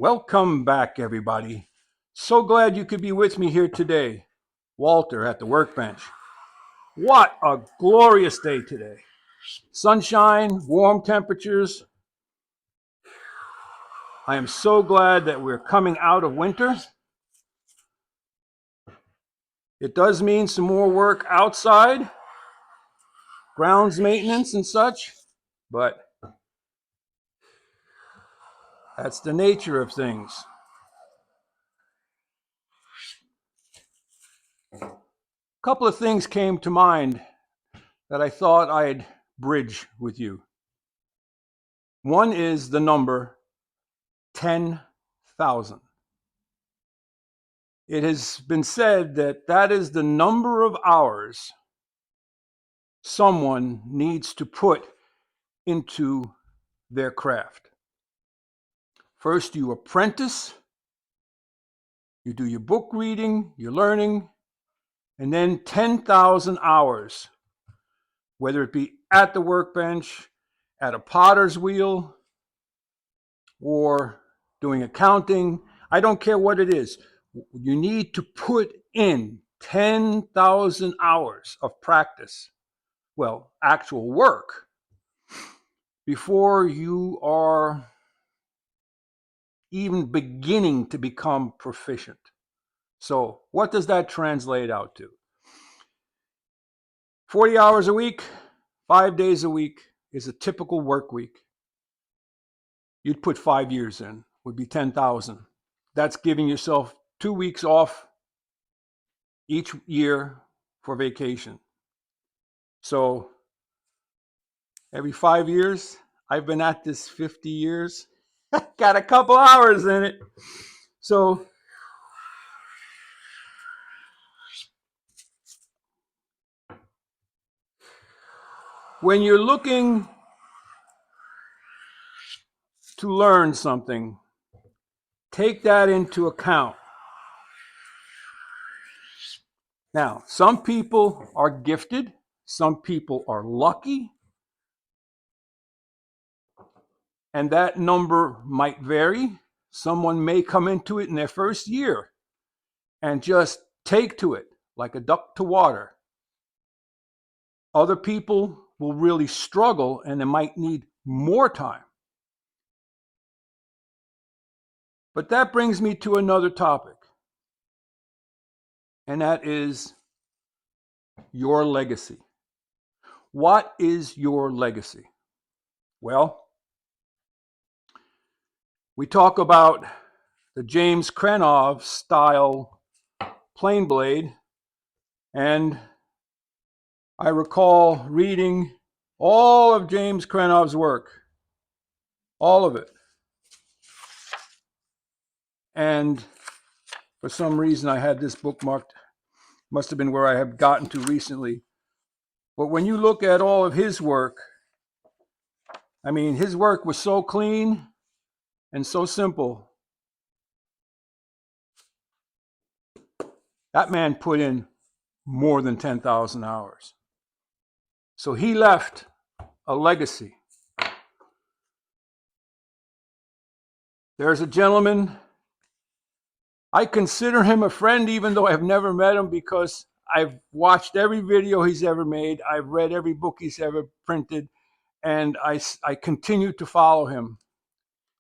Welcome back, everybody. So glad you could be with me here today. Walter at the workbench. What a glorious day today. Sunshine, warm temperatures. I am so glad that we're coming out of winter. It does mean some more work outside, grounds maintenance and such, but that's the nature of things. A couple of things came to mind that I thought I'd bridge with you. One is the number 10,000. It has been said that that is the number of hours someone needs to put into their craft. First, you apprentice, you do your book reading, your learning, and then 10,000 hours, whether it be at the workbench, at a potter's wheel, or doing accounting. I don't care what it is. You need to put in 10,000 hours of practice, well, actual work, before you are even beginning to become proficient. So what does that translate out to? 40 hours a week, 5 days a week is a typical work week. You'd put 5 years in, would be 10,000. That's giving yourself 2 weeks off each year for vacation. So every 5 years, I've been at this 50 years, got a couple hours in it. So when you're looking to learn something, take that into account. Now, some people are gifted, some people are lucky, and that number might vary. Someone may come into it in their first year and just take to it like a duck to water. Other people will really struggle and they might need more time. But that brings me to another topic, and that is your legacy. What is your legacy? Well, we talk about the James Krenov style plane blade, and I recall reading all of James Krenov's work, all of it. And for some reason I had this bookmarked, must have been where I have gotten to recently. But when you look at all of his work, I mean, his work was so clean and so simple. That man put in more than 10,000 hours. So he left a legacy. There's a gentleman, I consider him a friend even though I've never met him, because I've watched every video he's ever made. I've read every book he's ever printed, and I continue to follow him.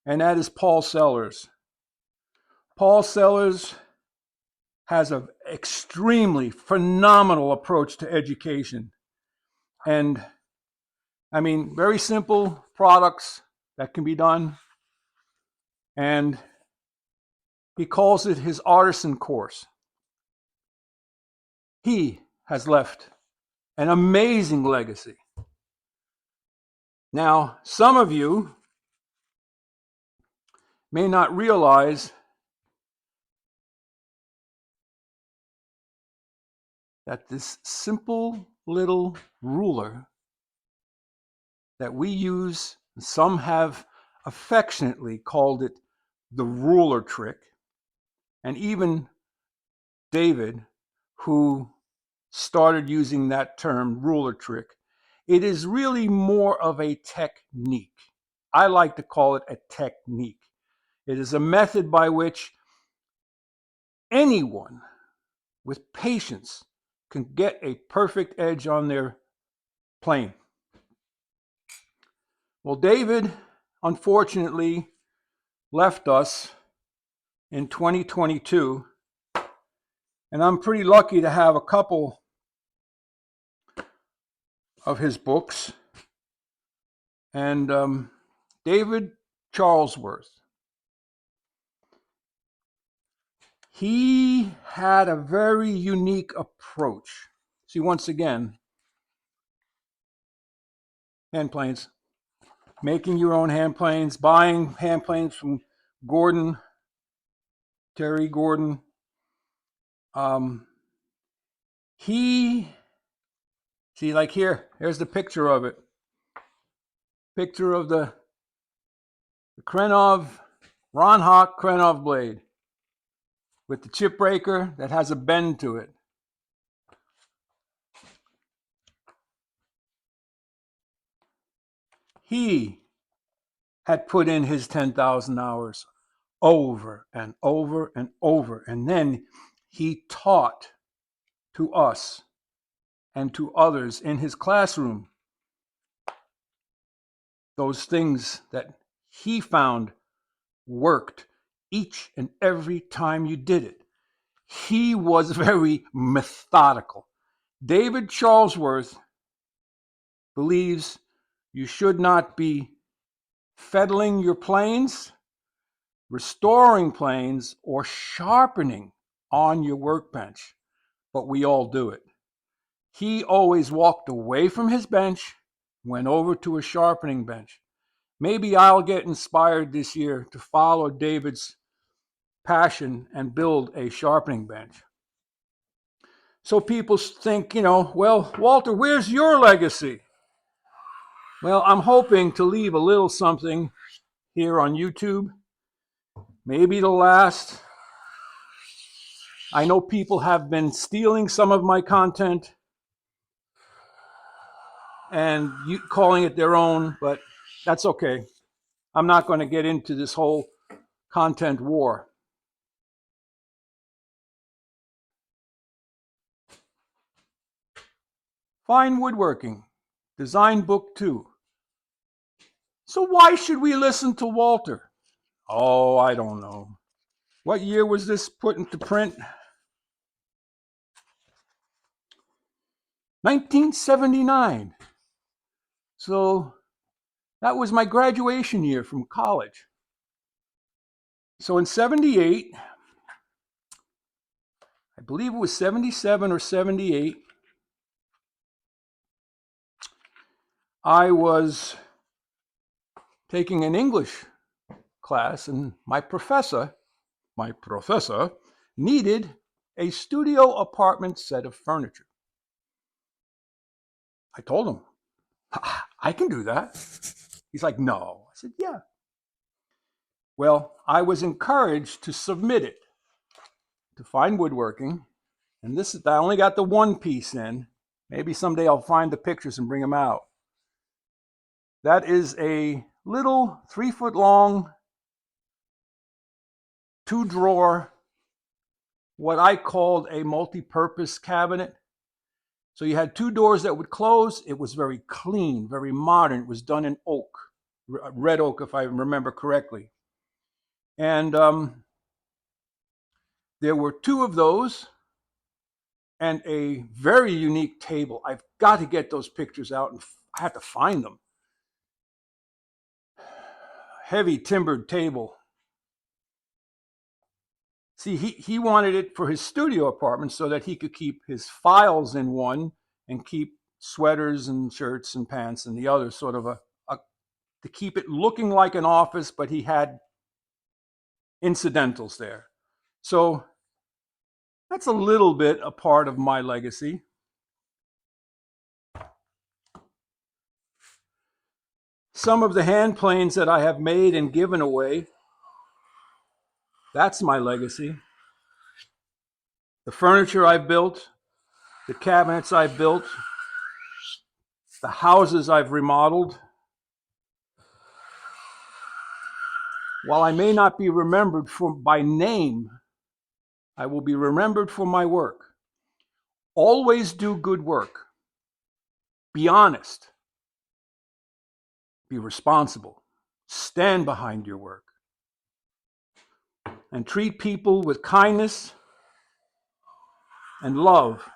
And that is Paul Sellers. Paul Sellers has an extremely phenomenal approach to education. And I mean, very simple products that can be done. And he calls it his artisan course. He has left an amazing legacy. Now, some of you may not realize that this simple little ruler that we use, some have affectionately called it the ruler trick, and even David, who started using that term, ruler trick, it is really more of a technique. I like to call it a technique. It is a method by which anyone with patience can get a perfect edge on their plane. Well, David, unfortunately, left us in 2022, and I'm pretty lucky to have a couple of his books. And David Charlesworth, he had a very unique approach. See, once again, hand planes, making your own hand planes, buying hand planes from Terry Gordon. See, like here's the picture of it. Picture of the Krenov, Ron Hawk Krenov blade with the chip breaker that has a bend to it. He had put in his 10,000 hours over and over and over. And then he taught to us and to others in his classroom those things that he found worked each and every time you did it. He was very methodical. David Charlesworth believes you should not be fettling your planes, restoring planes, or sharpening on your workbench, but we all do it. He always walked away from his bench, went over to a sharpening bench. Maybe I'll get inspired this year to follow David's passion and build a sharpening bench. So people think, well, Walter, where's your legacy? Well, I'm hoping to leave a little something here on YouTube. Maybe it'll last. I know people have been stealing some of my content and calling it their own, but that's okay. I'm not going to get into this whole content war. Fine Woodworking, Design Book 2. So why should we listen to Walter? Oh, I don't know. What year was this put into print? 1979. So that was my graduation year from college. So in 78, I believe it was 77 or 78, I was taking an English class, and my professor needed a studio apartment set of furniture. I told him, I can do that. He's like, no. I said, yeah. Well, I was encouraged to submit it to Fine Woodworking, and I only got the one piece in. Maybe someday I'll find the pictures and bring them out. That is a little 3-foot long, 2-drawer, what I called a multi-purpose cabinet. So you had 2 doors that would close. It was very clean, very modern. It was done in oak, red oak, if I remember correctly. And there were 2 of those and a very unique table. I've got to get those pictures out, and I have to find them. Heavy timbered table. See, he wanted it for his studio apartment so that he could keep his files in one and keep sweaters and shirts and pants in the other, sort of to keep it looking like an office, but he had incidentals there. So that's a little bit a part of my legacy. Some of the hand planes that I have made and given away, that's my legacy. The furniture I built, the cabinets I built, the houses I've remodeled. While I may not be remembered by name, I will be remembered for my work. Always do good work. Be honest. Be responsible. Stand behind your work. And treat people with kindness and love,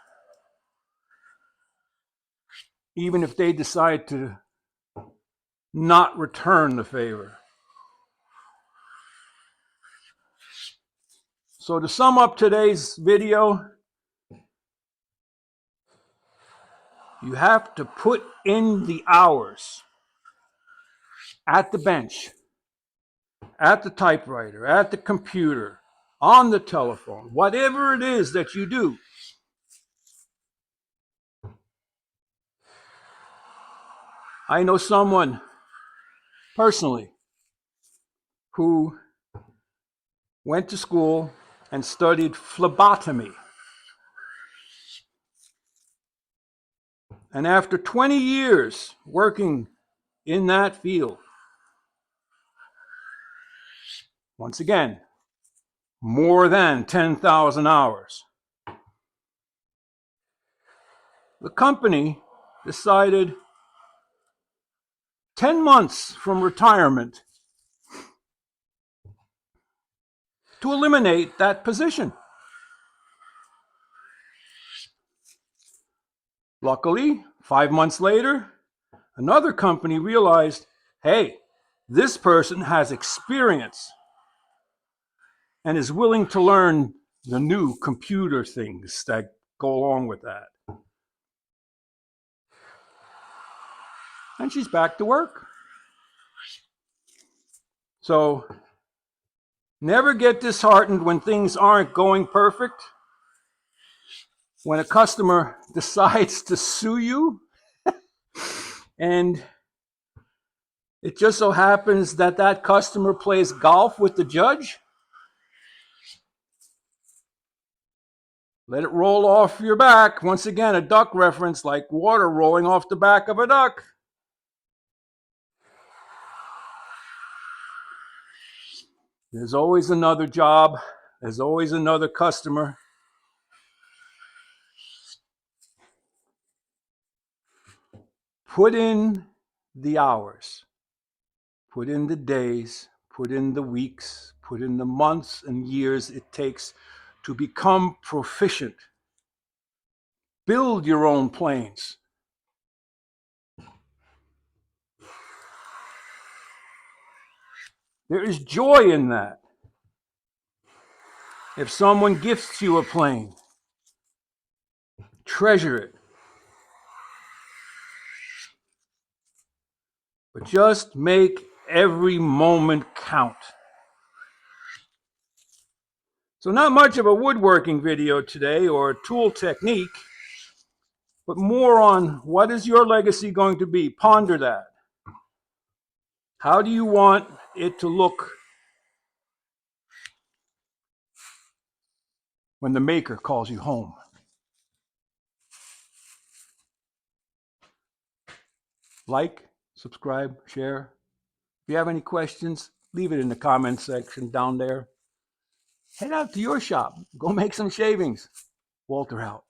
even if they decide to not return the favor. So to sum up today's video, you have to put in the hours at the bench, at the typewriter, at the computer, on the telephone, whatever it is that you do. I know someone personally who went to school and studied phlebotomy. And after 20 years working in that field, once again, more than 10,000 hours, the company decided 10 months from retirement to eliminate that position. Luckily, 5 months later, another company realized, hey, this person has experience and is willing to learn the new computer things that go along with that. And she's back to work. So never get disheartened when things aren't going perfect. When a customer decides to sue you, and it just so happens that that customer plays golf with the judge, let it roll off your back. Once again, a duck reference, like water rolling off the back of a duck. There's always another job. There's always another customer. Put in the hours. Put in the days. Put in the weeks. Put in the months and years it takes to become proficient. Build your own planes. There is joy in that. If someone gifts you a plane, treasure it. But just make every moment count. So not much of a woodworking video today or tool technique, but more on what is your legacy going to be? Ponder that. How do you want it to look when the maker calls you home? Like, subscribe, share. If you have any questions, leave it in the comments section down there. Head out to your shop. Go make some shavings. Walter out.